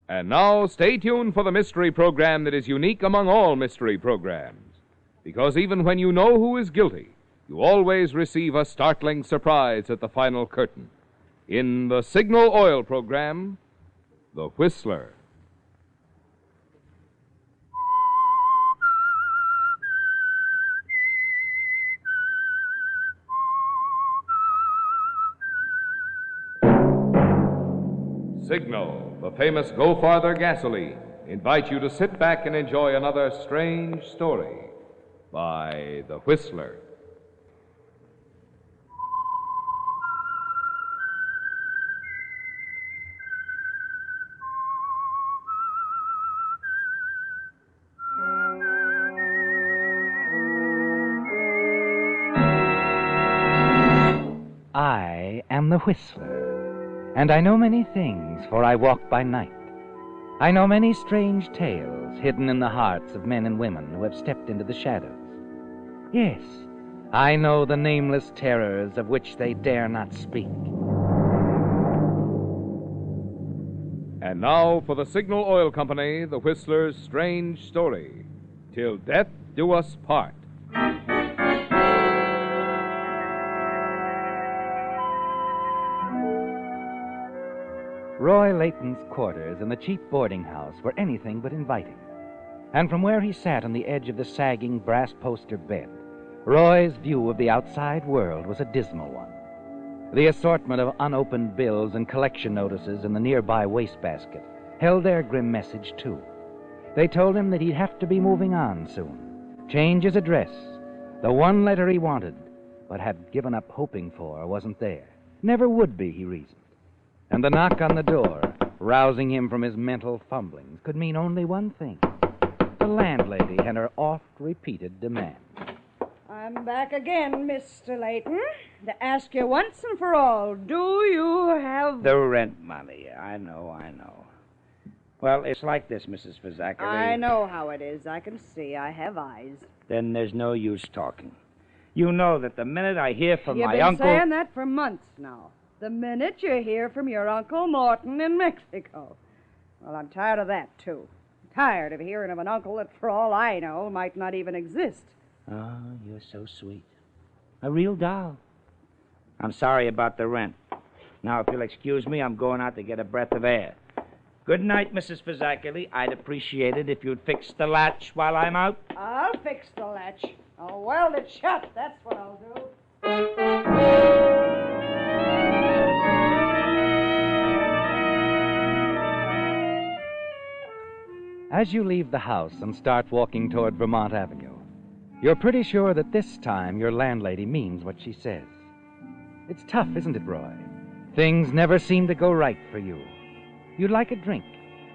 And now, stay tuned for the mystery program that is unique among all mystery programs. Because even when you know who is guilty, you always receive a startling surprise at the final curtain. In the Signal Oil program, The Whistler. Signal, the famous Go Farther gasoline, invite you to sit back and enjoy another strange story by The Whistler. I am the Whistler, and I know many things, for I walk by night. I know many strange tales hidden in the hearts of men and women who have stepped into the shadows. Yes, I know the nameless terrors of which they dare not speak. And now for the Signal Oil Company, The Whistler's strange story, Till Death Do Us Part. Roy Layton's quarters in the cheap boarding house were anything but inviting. And from where he sat on the edge of the sagging brass poster bed, Roy's view of the outside world was a dismal one. The assortment of unopened bills and collection notices in the nearby wastebasket held their grim message, too. They told him that he'd have to be moving on soon, change his address. The one letter he wanted, but had given up hoping for, wasn't there. Never would be, he reasoned. And the knock on the door, rousing him from his mental fumblings, could mean only one thing. The landlady and her oft-repeated demand. I'm back again, Mr. Layton, to ask you once and for all, do you have... The rent money. I know. Well, it's like this, Mrs. Fazakary. I know how it is. I can see. I have eyes. Then there's no use talking. You know that the minute I hear from my You've uncle... been saying that for months now. The minute you hear from your Uncle Morton in Mexico. Well, I'm tired of that, too. Tired of hearing of an uncle that, for all I know, might not even exist. Oh, you're so sweet. A real doll. I'm sorry about the rent. Now, if you'll excuse me, I'm going out to get a breath of air. Good night, Mrs. Fazakary. I'd appreciate it if you'd fix the latch while I'm out. I'll fix the latch. I'll weld it shut. That's what I'll do. As you leave the house and start walking toward Vermont Avenue, you're pretty sure that this time your landlady means what she says. It's tough, isn't it, Roy? Things never seem to go right for you. You'd like a drink,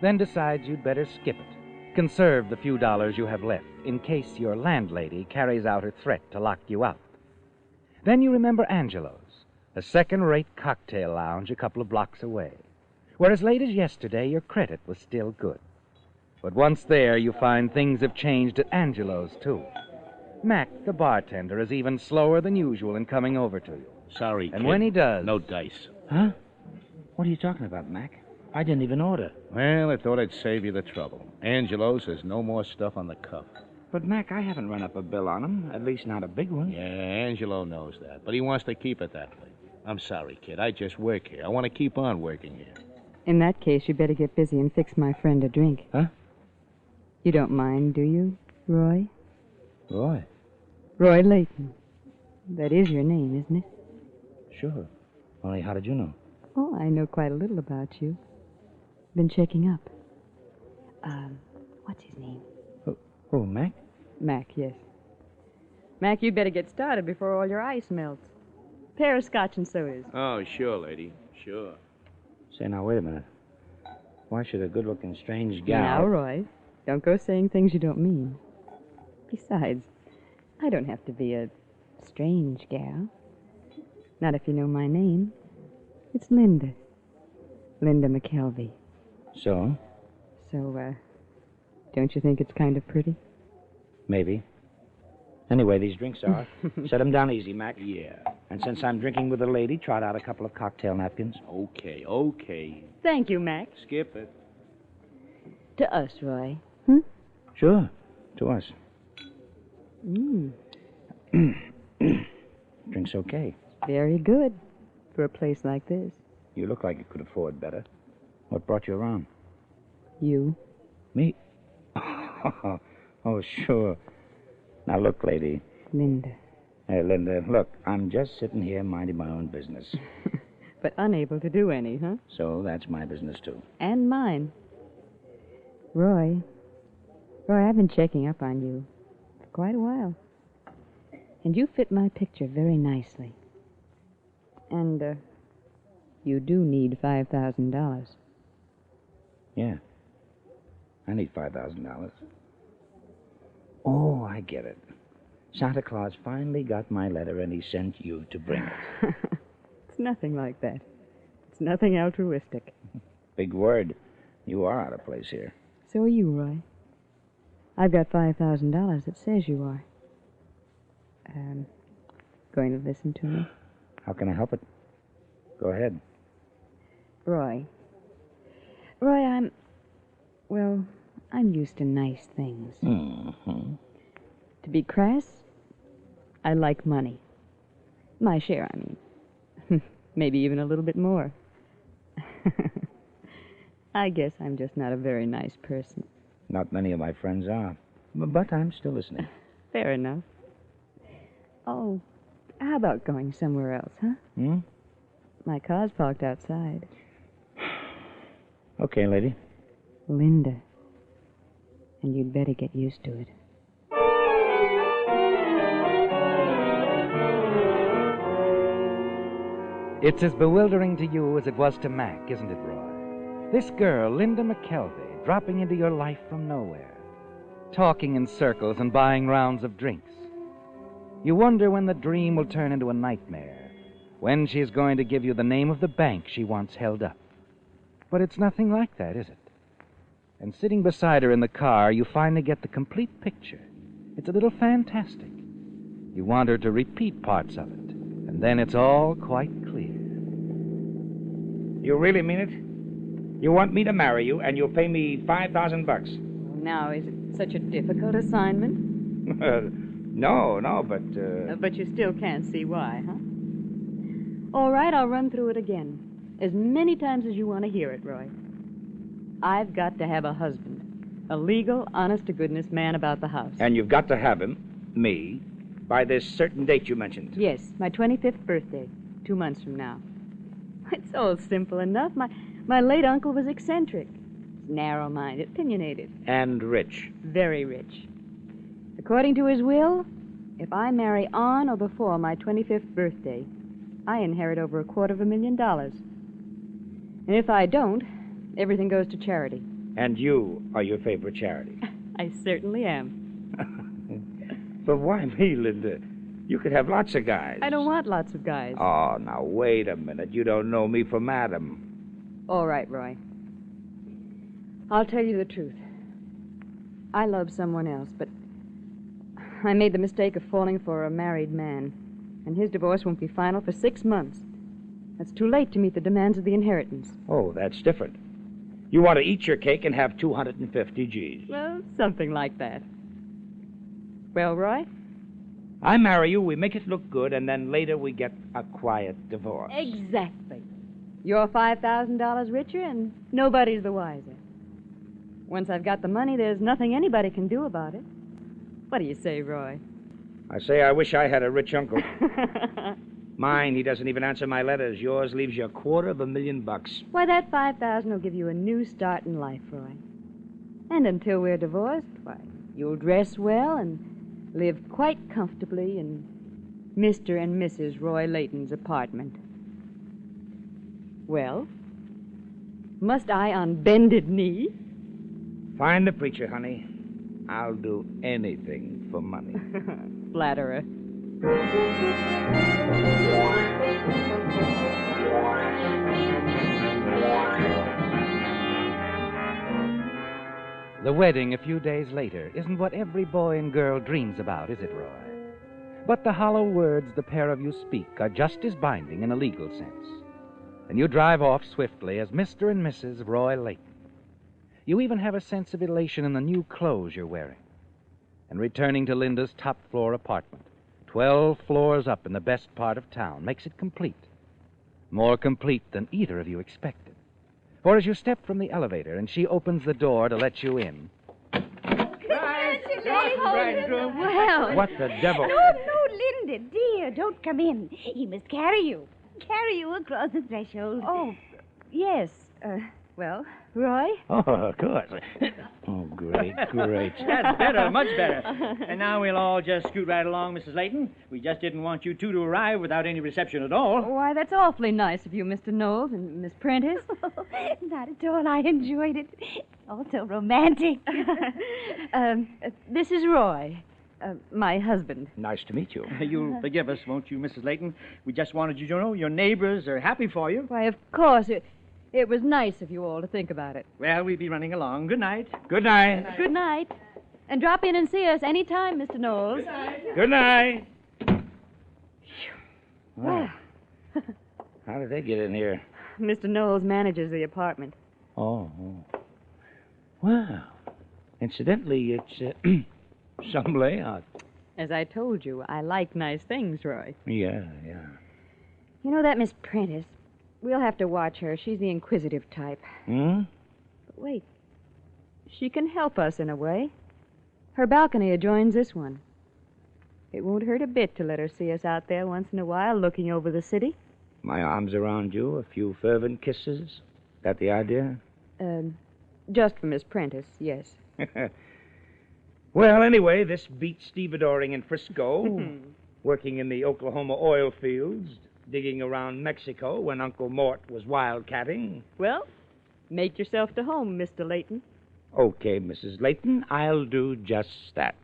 then decide you'd better skip it. Conserve the few dollars you have left in case your landlady carries out her threat to lock you out. Then you remember Angelo's, a second-rate cocktail lounge a couple of blocks away, where as late as yesterday your credit was still good. But once there, you find things have changed at Angelo's, too. Mac, the bartender, is even slower than usual in coming over to you. Sorry, And kid. when he does... No dice. Huh? What are you talking about, Mac? I didn't even order. Well, I thought I'd save you the trouble. Angelo says no more stuff on the cuff. But, Mac, I haven't run up a bill on him. At least not a big one. Yeah, Angelo knows that, but he wants to keep it that way. I'm sorry, kid. I just work here. I want to keep on working here. In that case, you better get busy and fix my friend a drink. Huh? You don't mind, do you, Roy? Roy? Roy Layton. That is your name, isn't it? Sure. Only how did you know? Oh, I know quite a little about you. Been checking up. What's his name? Oh, Mac? Mac, yes. Mac, you better get started before all your ice melts. Pair of scotch and sodas. Oh, sure, lady. Sure. Say, now, wait a minute. Why should a good-looking strange gal... Now, Roy, don't go saying things you don't mean. Besides, I don't have to be a strange gal. Not if you know my name. It's Linda. Linda McKelvey. So? So, don't you think it's kind of pretty? Maybe. Anyway, these drinks are. Set them down easy, Mac. Yeah. And since I'm drinking with a lady, trot out a couple of cocktail napkins. Okay. Thank you, Mac. Skip it. To us, Roy. Sure, to us. Drink's okay. Very good for a place like this. You look like you could afford better. What brought you around? You. Me? Oh, sure. Now, look, lady. Linda. Hey, Linda, look, I'm just sitting here minding my own business. But unable to do any, huh? So that's my business, too. And mine. Roy, I've been checking up on you for quite a while. And you fit my picture very nicely. And, you do need $5,000. Yeah. I need $5,000. Oh, I get it. Santa Claus finally got my letter and he sent you to bring it. It's nothing like that. It's nothing altruistic. Big word. You are out of place here. So are you, Roy. I've got $5,000 that says you are. Going to listen to me? How can I help it? Go ahead. Roy, I'm used to nice things. Mm-hmm. To be crass, I like money. My share, I mean. Maybe even a little bit more. I guess I'm just not a very nice person. Not many of my friends are. But I'm still listening. Fair enough. Oh, how about going somewhere else, huh? My car's parked outside. Okay, lady. Linda. And you'd better get used to it. It's as bewildering to you as it was to Mac, isn't it, Roy? This girl, Linda McKelvey, dropping into your life from nowhere, talking in circles and buying rounds of drinks. You wonder when the dream will turn into a nightmare, when she's going to give you the name of the bank she once held up. But it's nothing like that, is it? And sitting beside her in the car, you finally get the complete picture. It's a little fantastic. You want her to repeat parts of it, and then it's all quite clear. You really mean it? You want me to marry you, and you'll pay me $5,000? Now, is it such a difficult assignment? No, but... But you still can't see why, huh? All right, I'll run through it again. As many times as you want to hear it, Roy. I've got to have a husband. A legal, honest-to-goodness man about the house. And you've got to have him, me, by this certain date you mentioned. Yes, my 25th birthday, 2 months from now. It's all simple enough. My late uncle was eccentric, narrow-minded, opinionated. And rich. Very rich. According to his will, if I marry on or before my 25th birthday, I inherit over $250,000. And if I don't, everything goes to charity. And you are your favorite charity. I certainly am. But why me, Linda? You could have lots of guys. I don't want lots of guys. Oh, now, wait a minute. You don't know me from Adam. All right, Roy. I'll tell you the truth. I love someone else, but I made the mistake of falling for a married man, and his divorce won't be final for 6 months. That's too late to meet the demands of the inheritance. Oh, that's different. You want to eat your cake and have 250 G's. Well, something like that. Well, Roy? I marry you, we make it look good, and then later we get a quiet divorce. Exactly. You're $5,000 richer, and nobody's the wiser. Once I've got the money, there's nothing anybody can do about it. What do you say, Roy? I say I wish I had a rich uncle. Mine, he doesn't even answer my letters. Yours leaves you $250,000. Why, that $5,000 will give you a new start in life, Roy. And until we're divorced, why, you'll dress well and live quite comfortably in Mr. and Mrs. Roy Layton's apartment. Well, must I on bended knee? Find the preacher, honey. I'll do anything for money. Flatterer. The wedding a few days later isn't what every boy and girl dreams about, is it, Roy? But the hollow words the pair of you speak are just as binding in a legal sense. And you drive off swiftly as Mr. and Mrs. Roy Layton. You even have a sense of elation in the new clothes you're wearing. And returning to Linda's top-floor apartment, 12 floors up in the best part of town, makes it complete. More complete than either of you expected. For as you step from the elevator and she opens the door to let you in... Well. What the devil? No, Linda, dear, don't come in. He must carry you. Carry you across the threshold. Oh, yes. Well, Roy? Oh, of course. Oh, great. That's better, much better. And now we'll all just scoot right along, Mrs. Layton. We just didn't want you two to arrive without any reception at all. Why, that's awfully nice of you, Mr. Knowles and Miss Prentice. Not at all. I enjoyed it. Also romantic. This is Roy, my husband. Nice to meet you. You'll forgive us, won't you, Mrs. Layton? We just wanted you to know your neighbors are happy for you. Why, of course. It was nice of you all to think about it. Well, we'll be running along. Good night. Good night. Good night. And drop in and see us any time, Mr. Knowles. Good night. Wow. How did they get in here? Mr. Knowles manages the apartment. Oh. Well, incidentally, it's some layout. As I told you, I like nice things, Roy. Yeah. You know that Miss Prentice? We'll have to watch her. She's the inquisitive type. Hmm? But wait. She can help us in a way. Her balcony adjoins this one. It won't hurt a bit to let her see us out there once in a while looking over the city. My arms around you, a few fervent kisses. That the idea? Just for Miss Prentice, yes. Well, anyway, this beats stevedoring in Frisco, working in the Oklahoma oil fields, digging around Mexico when Uncle Mort was wildcatting. Well, make yourself to home, Mr. Layton. Okay, Mrs. Layton, I'll do just that.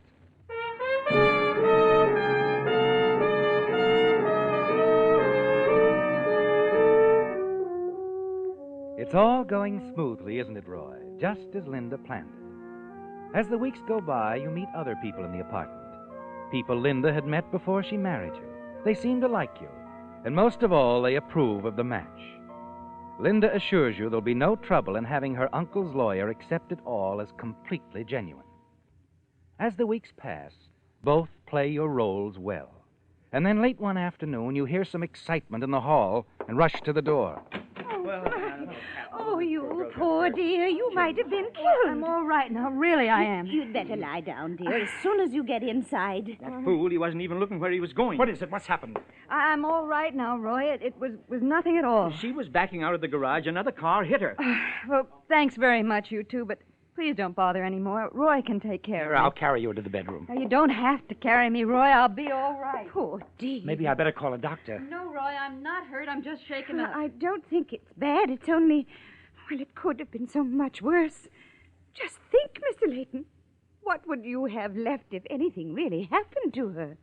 It's all going smoothly, isn't it, Roy? Just as Linda planned it. As the weeks go by, you meet other people in the apartment. People Linda had met before she married you. They seem to like you. And most of all, they approve of the match. Linda assures you there'll be no trouble in having her uncle's lawyer accept it all as completely genuine. As the weeks pass, both play your roles well. And then late one afternoon, you hear some excitement in the hall and rush to the door. Oh, you poor dear. You might have been killed. I'm all right now. Really, I am. You'd better lie down, dear, as soon as you get inside. That fool, he wasn't even looking where he was going. What is it? What's happened? I'm all right now, Roy. It was nothing at all. She was backing out of the garage. Another car hit her. Well, thanks very much, you two, but please don't bother anymore. Roy can take care Here, of me. I'll carry you to the bedroom. Now, you don't have to carry me, Roy. I'll be all right. Poor dear. Maybe I better call a doctor. No, Roy, I'm not hurt. I'm just shaken up. I don't think it's bad. It's only... Well, it could have been so much worse. Just think, Mr. Layton. What would you have left if anything really happened to her?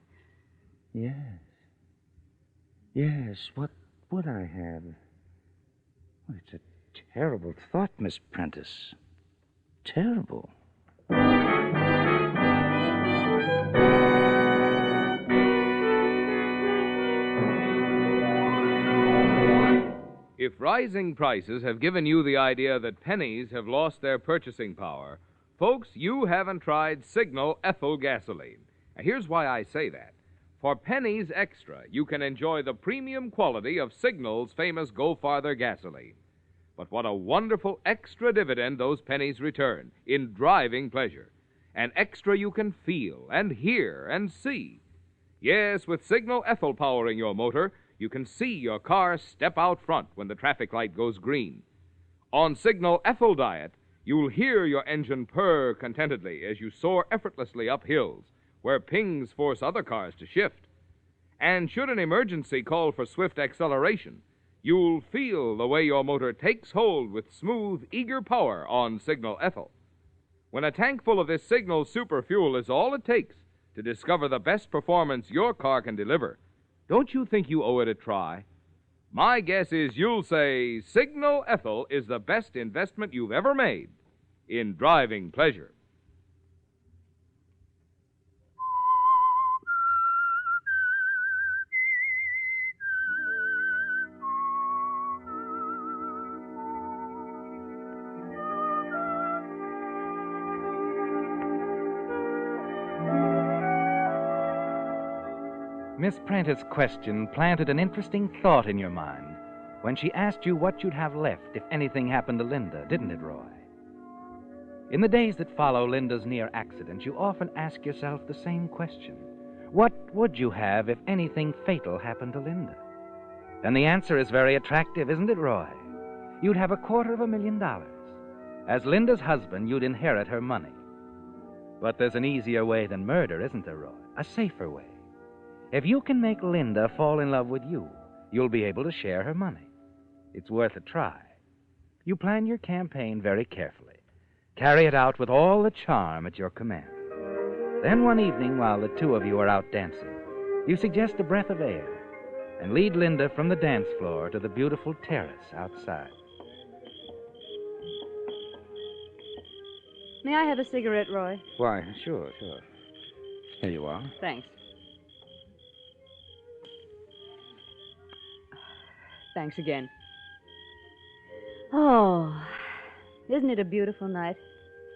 Yes, what would I have? Well, it's a terrible thought, Miss Prentice. Terrible. If rising prices have given you the idea that pennies have lost their purchasing power, folks, you haven't tried Signal Ethyl gasoline. Now, here's why I say that. For pennies extra, you can enjoy the premium quality of Signal's famous Go Farther gasoline. But what a wonderful extra dividend those pennies return in driving pleasure. An extra you can feel and hear and see. Yes, with Signal Ethyl powering your motor, you can see your car step out front when the traffic light goes green. On Signal Ethyl diet, you'll hear your engine purr contentedly as you soar effortlessly up hills where pings force other cars to shift. And should an emergency call for swift acceleration, you'll feel the way your motor takes hold with smooth, eager power on Signal Ethyl. When a tank full of this Signal super fuel is all it takes to discover the best performance your car can deliver, don't you think you owe it a try? My guess is you'll say Signal Ethyl is the best investment you've ever made in driving pleasure. Miss Prentice's question planted an interesting thought in your mind when she asked you what you'd have left if anything happened to Linda, didn't it, Roy? In the days that follow Linda's near accident, you often ask yourself the same question. What would you have if anything fatal happened to Linda? And the answer is very attractive, isn't it, Roy? You'd have $250,000. As Linda's husband, you'd inherit her money. But there's an easier way than murder, isn't there, Roy? A safer way. If you can make Linda fall in love with you, you'll be able to share her money. It's worth a try. You plan your campaign very carefully. Carry it out with all the charm at your command. Then one evening, while the two of you are out dancing, you suggest a breath of air and lead Linda from the dance floor to the beautiful terrace outside. May I have a cigarette, Roy? Why, sure. Here you are. Thanks. Thanks again. Oh, isn't it a beautiful night?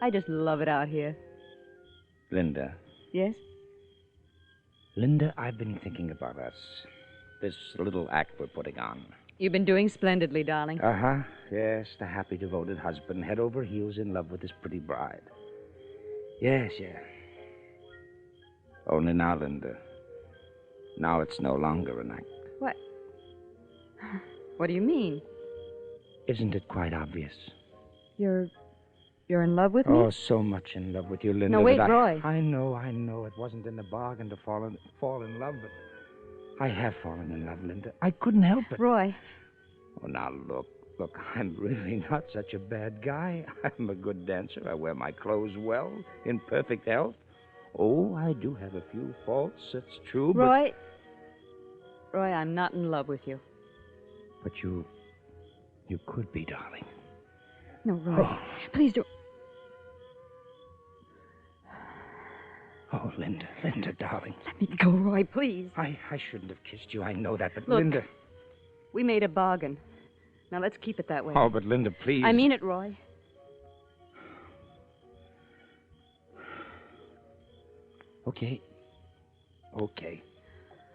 I just love it out here. Linda. Yes? Linda, I've been thinking about us. This little act we're putting on. You've been doing splendidly, darling. Uh-huh. Yes, the happy, devoted husband, head over heels in love with his pretty bride. Yes. Only now, Linda. Now it's no longer an act. What? What do you mean? Isn't it quite obvious? You're in love with me? Oh, so much in love with you, Linda. No, wait, Roy. I know. It wasn't in the bargain to fall in love, but I have fallen in love, Linda. I couldn't help it. Roy. Oh, now, look, I'm really not such a bad guy. I'm a good dancer. I wear my clothes well, in perfect health. Oh, I do have a few faults, that's true, Roy, I'm not in love with you. But you could be, darling. No, Roy, please don't. Oh, Linda, darling. Let me go, Roy, please. I shouldn't have kissed you. I know that, but Look, Linda... We made a bargain. Now let's keep it that way. Oh, but Linda, please. I mean it, Roy. Okay.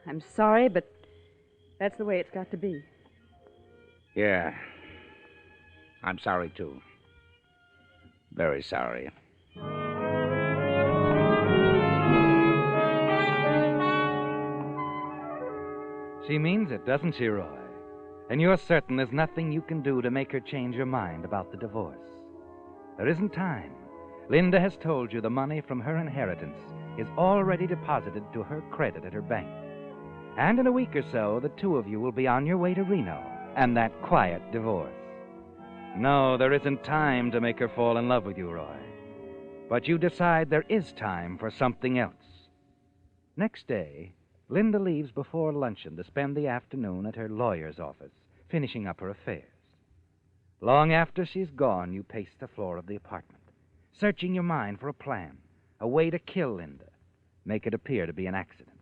I'm sorry, but that's the way it's got to be. Yeah. I'm sorry, too. Very sorry. She means it, doesn't she, Roy? And you're certain there's nothing you can do to make her change her mind about the divorce. There isn't time. Linda has told you the money from her inheritance is already deposited to her credit at her bank. And in a week or so, the two of you will be on your way to Reno and that quiet divorce. No, there isn't time to make her fall in love with you, Roy. But you decide there is time for something else. Next day, Linda leaves before luncheon to spend the afternoon at her lawyer's office, finishing up her affairs. Long after she's gone, you pace the floor of the apartment, searching your mind for a plan, a way to kill Linda, make it appear to be an accident.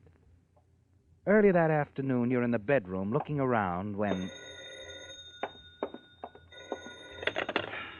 Early that afternoon, you're in the bedroom looking around when...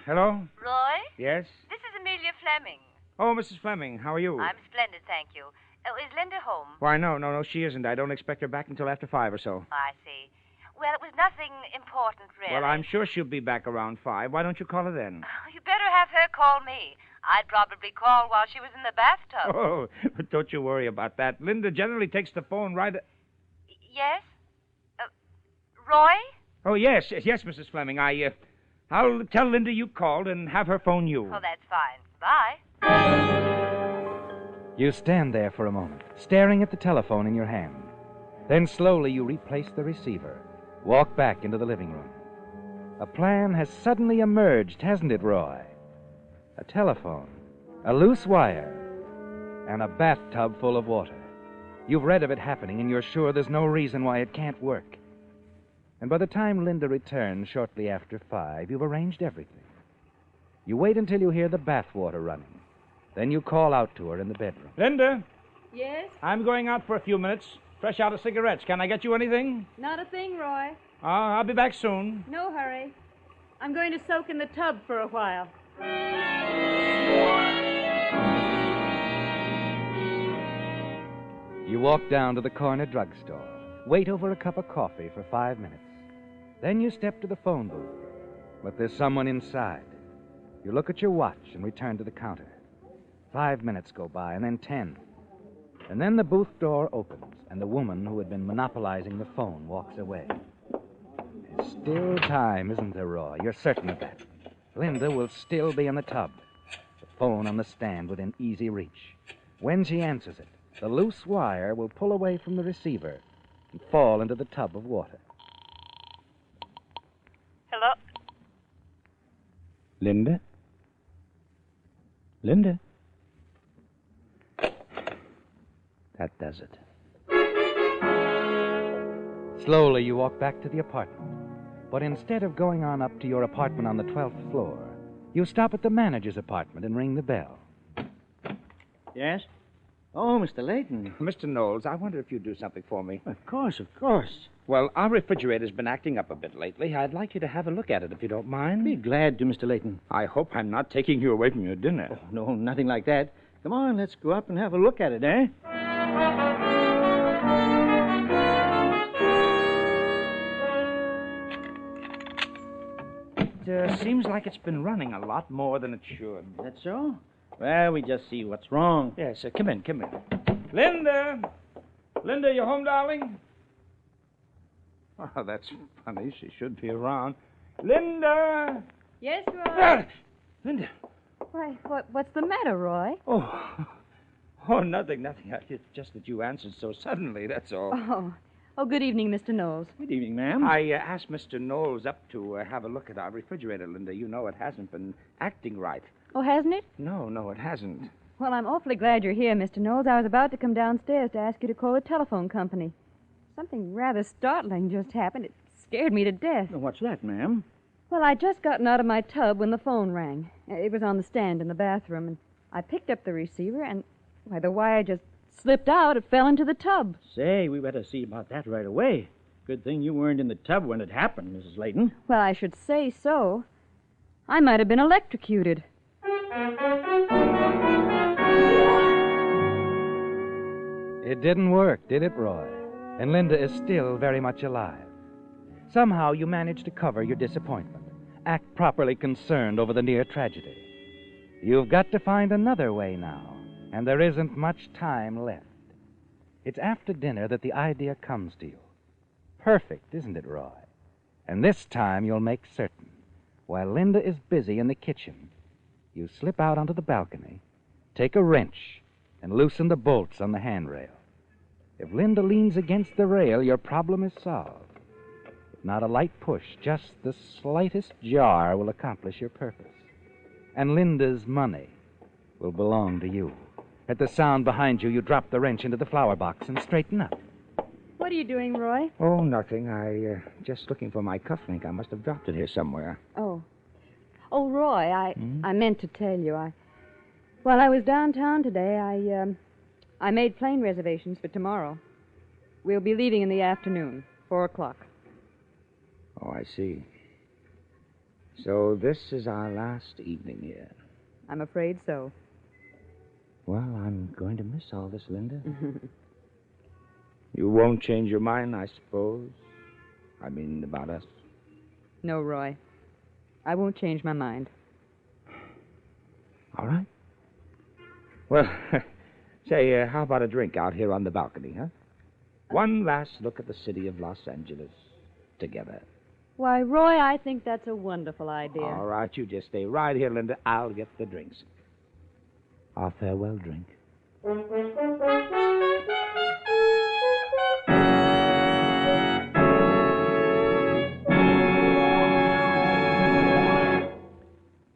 Hello? Roy? Yes? This is Amelia Fleming. Oh, Mrs. Fleming, how are you? I'm splendid, thank you. Oh, is Linda home? Why, no, she isn't. I don't expect her back until after 5 or so. I see. Well, it was nothing important, really. Well, I'm sure she'll be back around 5. Why don't you call her then? You better have her call me. I'd probably call while she was in the bathtub. Oh, but don't you worry about that. Linda generally takes the phone right... Yes? Roy? Oh, yes, Mrs. Fleming. I'll tell Linda you called and have her phone you. Oh, that's fine. Bye. You stand there for a moment, staring at the telephone in your hand. Then slowly you replace the receiver, walk back into the living room. A plan has suddenly emerged, hasn't it, Roy? A telephone, a loose wire, and a bathtub full of water. You've read of it happening, and you're sure there's no reason why it can't work. And by the time Linda returns shortly after 5, you've arranged everything. You wait until you hear the bathwater running. Then you call out to her in the bedroom. Linda? Yes? I'm going out for a few minutes. Fresh out of cigarettes. Can I get you anything? Not a thing, Roy. I'll be back soon. No hurry. I'm going to soak in the tub for a while. You walk down to the corner drugstore, wait over a cup of coffee for 5 minutes. Then you step to the phone booth, but there's someone inside. You look at your watch and return to the counter. 5 minutes go by, and then 10. And then the booth door opens, and the woman who had been monopolizing the phone walks away. There's still time, isn't there, Roy? You're certain of that. Linda will still be in the tub, the phone on the stand within easy reach. When she answers it, the loose wire will pull away from the receiver and fall into the tub of water. Hello? Linda? Linda? That does it. Slowly, you walk back to the apartment. But instead of going on up to your apartment on the 12th floor, you stop at the manager's apartment and ring the bell. Yes? Oh, Mr. Layton. Mr. Knowles, I wonder if you'd do something for me. Of course, of course. Well, our refrigerator's been acting up a bit lately. I'd like you to have a look at it, if you don't mind. Be glad to, Mr. Layton. I hope I'm not taking you away from your dinner. Oh, no, nothing like that. Come on, let's go up and have a look at it, eh? It seems like it's been running a lot more than it should. That's so? Well, we just see what's wrong. Yes, come in. Linda! Linda, you home, darling? Oh, that's funny. She should be around. Linda! Yes, Roy? Ah, Linda! Why, what's the matter, Roy? Oh, nothing. It's just that you answered so suddenly, that's all. Oh, good evening, Mr. Knowles. Good evening, ma'am. I asked Mr. Knowles up to have a look at our refrigerator, Linda. You know it hasn't been acting right. Oh, hasn't it? No, it hasn't. Well, I'm awfully glad you're here, Mr. Knowles. I was about to come downstairs to ask you to call the telephone company. Something rather startling just happened. It scared me to death. Well, what's that, ma'am? Well, I'd just gotten out of my tub when the phone rang. It was on the stand in the bathroom, and I picked up the receiver, and, why, the wire just slipped out. It fell into the tub. Say, we better see about that right away. Good thing you weren't in the tub when it happened, Mrs. Layton. Well, I should say so. I might have been electrocuted. It didn't work, did it, Roy? And Linda is still very much alive. Somehow you managed to cover your disappointment, act properly concerned over the near tragedy. You've got to find another way now, and there isn't much time left. It's after dinner that the idea comes to you. Perfect, isn't it, Roy? And this time you'll make certain. While Linda is busy in the kitchen, you slip out onto the balcony, take a wrench, and loosen the bolts on the handrail. If Linda leans against the rail, your problem is solved. If not a light push, just the slightest jar will accomplish your purpose. And Linda's money will belong to you. At the sound behind you, you drop the wrench into the flower box and straighten up. What are you doing, Roy? Oh, nothing. Just looking for my cufflink. I must have dropped it here somewhere. Oh, Roy, I meant to tell you. While I was downtown today, I made plane reservations for tomorrow. We'll be leaving in the afternoon, 4:00. Oh, I see. So this is our last evening here. I'm afraid so. Well, I'm going to miss all this, Linda. You won't change your mind, I suppose? I mean, about us? No, Roy. I won't change my mind. All right. Well, say, how about a drink out here on the balcony, huh? One last look at the city of Los Angeles together. Why, Roy, I think that's a wonderful idea. All right, you just stay right here, Linda. I'll get the drinks. Our farewell drink.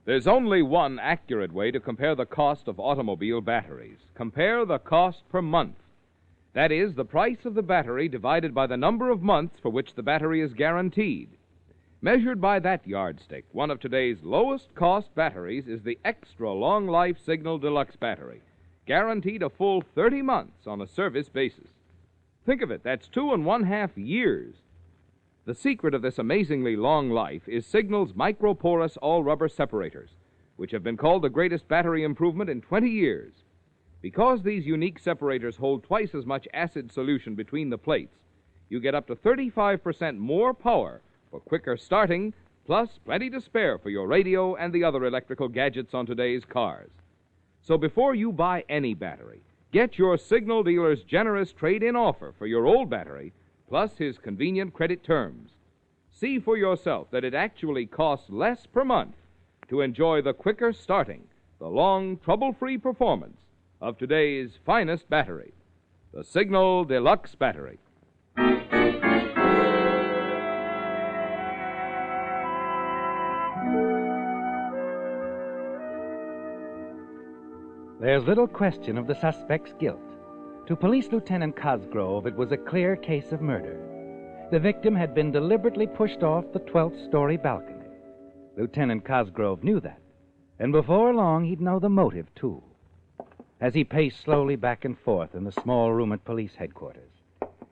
There's only one accurate way to compare the cost of automobile batteries. Compare the cost per month. That is, the price of the battery divided by the number of months for which the battery is guaranteed. Measured by that yardstick, one of today's lowest cost batteries is the Extra Long Life Signal Deluxe battery, guaranteed a full 30 months on a service basis. Think of it, that's 2.5 years. The secret of this amazingly long life is Signal's microporous all-rubber separators, which have been called the greatest battery improvement in 20 years. Because these unique separators hold twice as much acid solution between the plates, you get up to 35% more power for quicker starting, plus plenty to spare for your radio and the other electrical gadgets on today's cars. So before you buy any battery, get your signal dealer's generous trade-in offer for your old battery, plus his convenient credit terms. See for yourself that it actually costs less per month to enjoy the quicker starting, the long, trouble-free performance of today's finest battery, the Signal Deluxe Battery. There's little question of the suspect's guilt. To Police Lieutenant Cosgrove, it was a clear case of murder. The victim had been deliberately pushed off the 12th-story balcony. Lieutenant Cosgrove knew that, and before long he'd know the motive, too. As he paced slowly back and forth in the small room at police headquarters,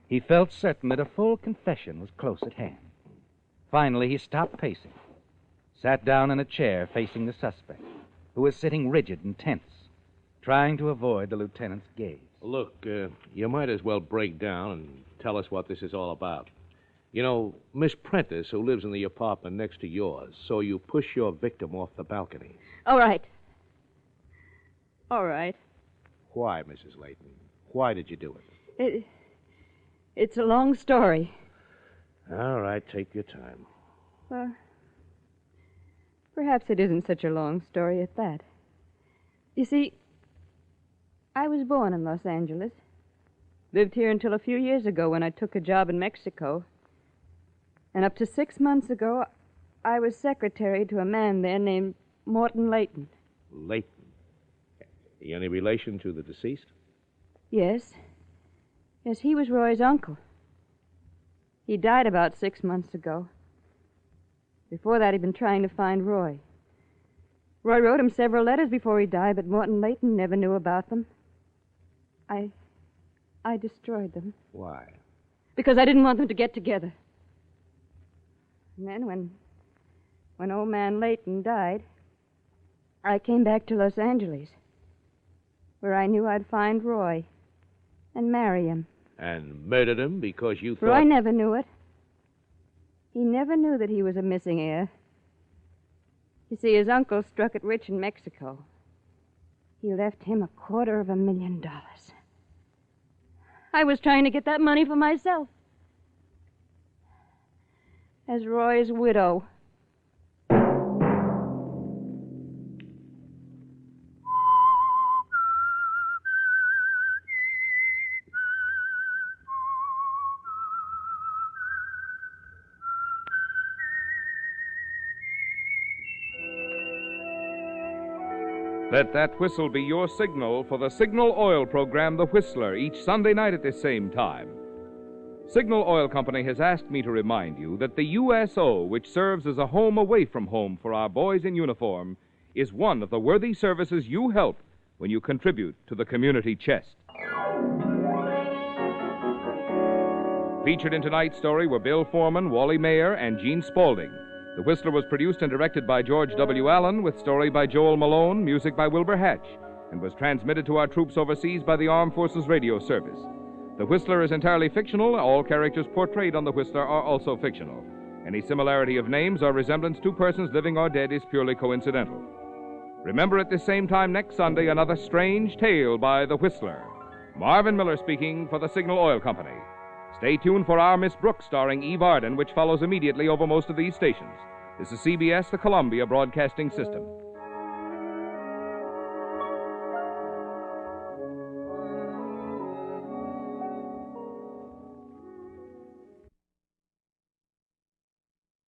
he felt certain that a full confession was close at hand. Finally, he stopped pacing, sat down in a chair facing the suspect, who was sitting rigid and tense, trying to avoid the lieutenant's gaze. Look, you might as well break down and tell us what this is all about. You know, Miss Prentice, who lives in the apartment next to yours, saw you push your victim off the balcony. All right. All right. Why, Mrs. Layton? Why did you do it? It's a long story. All right, take your time. Well, perhaps it isn't such a long story at that. You see, I was born in Los Angeles. Lived here until a few years ago when I took a job in Mexico. And up to 6 months ago, I was secretary to a man there named Morton Layton. Layton? Any relation to the deceased? Yes. Yes, he was Roy's uncle. He died about 6 months ago. Before that, he'd been trying to find Roy. Roy wrote him several letters before he died, but Morton Layton never knew about them. I destroyed them. Why? Because I didn't want them to get together. And then when old man Layton died, I came back to Los Angeles, where I knew I'd find Roy and marry him. And murdered him because you thought... Roy never knew it. He never knew that he was a missing heir. You see, his uncle struck it rich in Mexico. He left him $250,000. I was trying to get that money for myself. As Roy's widow. Let that whistle be your signal for the Signal Oil program, The Whistler, each Sunday night at this same time. Signal Oil Company has asked me to remind you that the USO, which serves as a home away from home for our boys in uniform, is one of the worthy services you help when you contribute to the community chest. Featured in tonight's story were Bill Foreman, Wally Mayer, and Gene Spaulding. The Whistler was produced and directed by George W. Allen, with story by Joel Malone, music by Wilbur Hatch, and was transmitted to our troops overseas by the Armed Forces Radio Service. The Whistler is entirely fictional. All characters portrayed on The Whistler are also fictional. Any similarity of names or resemblance to persons living or dead is purely coincidental. Remember at this same time next Sunday, another strange tale by The Whistler. Marvin Miller speaking for the Signal Oil Company. Stay tuned for Our Miss Brooks, starring Eve Arden, which follows immediately over most of these stations. This is CBS, the Columbia Broadcasting System.